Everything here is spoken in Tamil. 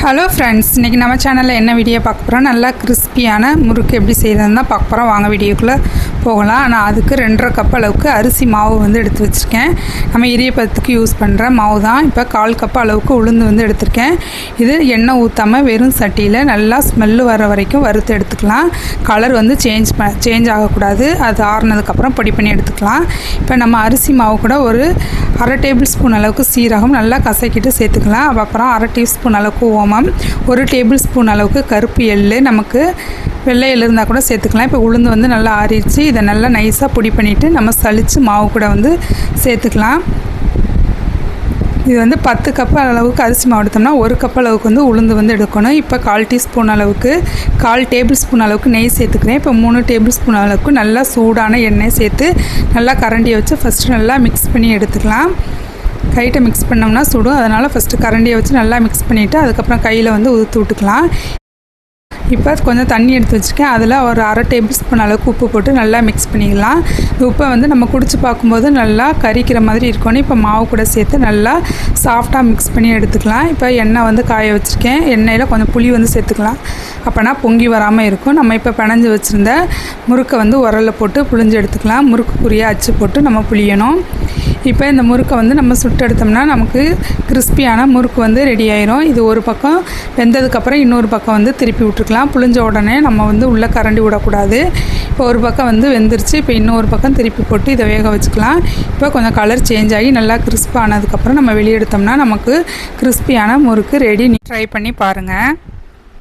ஹலோ ஃப்ரெண்ட்ஸ், இன்றைக்கி நம்ம சேனலில் என்ன வீடியோ பார்க்க போகிறோம்? நல்லா கிறிஸ்பியான முறுக்கு எப்படி செய்கிறதுன்னு தான் பார்க்க போகிறோம். வாங்க வீடியோக்குள்ளே போகலாம். நான் அதுக்கு 2.5 கப் அளவுக்கு அரிசி மாவு எடுத்து வச்சுருக்கேன். நம்ம இடியப்பத்துக்கு யூஸ் பண்ணுற மாவு தான். இப்போ 1/4 கப் அளவுக்கு உளுந்து எடுத்திருக்கேன். இது எண்ணெய் ஊற்றாமல் வெறும் சட்டியில் நல்லா ஸ்மெல்லு வர வரைக்கும் வறுத்து எடுத்துக்கலாம். கலர் சேஞ்ச் ஆகக்கூடாது. அது ஆறுனதுக்கப்புறம் பொடி பண்ணி எடுத்துக்கலாம். இப்போ நம்ம அரிசி மாவு கூட ஒரு 1/2 டேபிள் ஸ்பூன் அளவுக்கு சீரகம் நல்லா கசக்கிட்டு சேர்த்துக்கலாம். அப்புறம் 1/2 டீஸ்பூன் அளவுக்கு ஓமம், 1 டேபிள் ஸ்பூன் அளவுக்கு கருப்பு எள்ளு, நமக்கு வெள்ளை எள்ளு இருந்தால் கூட சேர்த்துக்கலாம். இப்போ உளுந்து நல்லா ஆறிடுச்சு. இதை நல்லா நைஸாக பொடி பண்ணிவிட்டு நம்ம சலித்து மாவு கூட சேர்த்துக்கலாம். இது 10 கப் அளவுக்கு அரிசி மாவு எடுத்தோம்னா 1 கப் அளவுக்கு உளுந்து எடுக்கணும். இப்போ 1/4 டீஸ்பூன் அளவுக்கு 1/4 டேபிள் ஸ்பூன் அளவுக்கு நெய் சேர்த்துக்கிறேன். இப்போ 3 டேபிள் ஸ்பூன் அளவுக்கு நல்லா சூடான எண்ணெய் சேர்த்து நல்லா கரண்டியை வச்சு ஃபஸ்ட்டு நல்லா மிக்ஸ் பண்ணி எடுத்துக்கலாம். கைட்டை மிக்ஸ் பண்ணோம்னா சுடும், அதனால் ஃபஸ்ட்டு கரண்டியை வச்சு நல்லா மிக்ஸ் பண்ணிவிட்டு அதுக்கப்புறம் கையில் ஊற்றி விட்டுக்கலாம். இப்போ கொஞ்சம் தண்ணி எடுத்து வச்சுருக்கேன். அதில் ஒரு 1/2 டேபிள் ஸ்பூன் அளவுக்கு உப்பு போட்டு நல்லா மிக்ஸ் பண்ணிக்கலாம். உப்பை நம்ம குடிச்சு பார்க்கும்போது நல்லா கரிக்கிற மாதிரி இருக்கணும். இப்போ மாவு கூட சேர்த்து நல்லா சாஃப்டாக மிக்ஸ் பண்ணி எடுத்துக்கலாம். இப்போ எண்ணெய் காய வச்சுருக்கேன். எண்ணெயில் கொஞ்சம் புளி சேர்த்துக்கலாம். அப்போனா பொங்கி வராமல் இருக்கும். நம்ம இப்போ பிணைஞ்சு வச்சுருந்த முறுக்கை உரலில் போட்டு புழிஞ்சு எடுத்துக்கலாம். முறுக்குக்குரிய அச்சு போட்டு நம்ம புளியணும். இப்போ இந்த முறுக்கை நம்ம சுட்டு எடுத்தோம்னா நமக்கு கிறிஸ்பியான முறுக்கு ரெடி ஆயிரும். இது ஒரு பக்கம் வெந்ததுக்கப்புறம் இன்னொரு பக்கம் திருப்பி விட்டுருக்கலாம். புழிஞ்ச உடனே நம்ம உள்ளே கரண்டி விடக்கூடாது. இப்போ ஒரு பக்கம் வெந்துருச்சு. இப்போ இன்னொரு பக்கம் திருப்பி போட்டு இதை வேக வச்சுக்கலாம். இப்போ கொஞ்சம் கலர் சேஞ்ச் ஆகி நல்லா கிறிஸ்பானதுக்கப்புறம் நம்ம வெளியே எடுத்தோம்னா நமக்கு கிறிஸ்பியான முறுக்கு ரெடி. ட்ரை பண்ணி பாருங்கள்.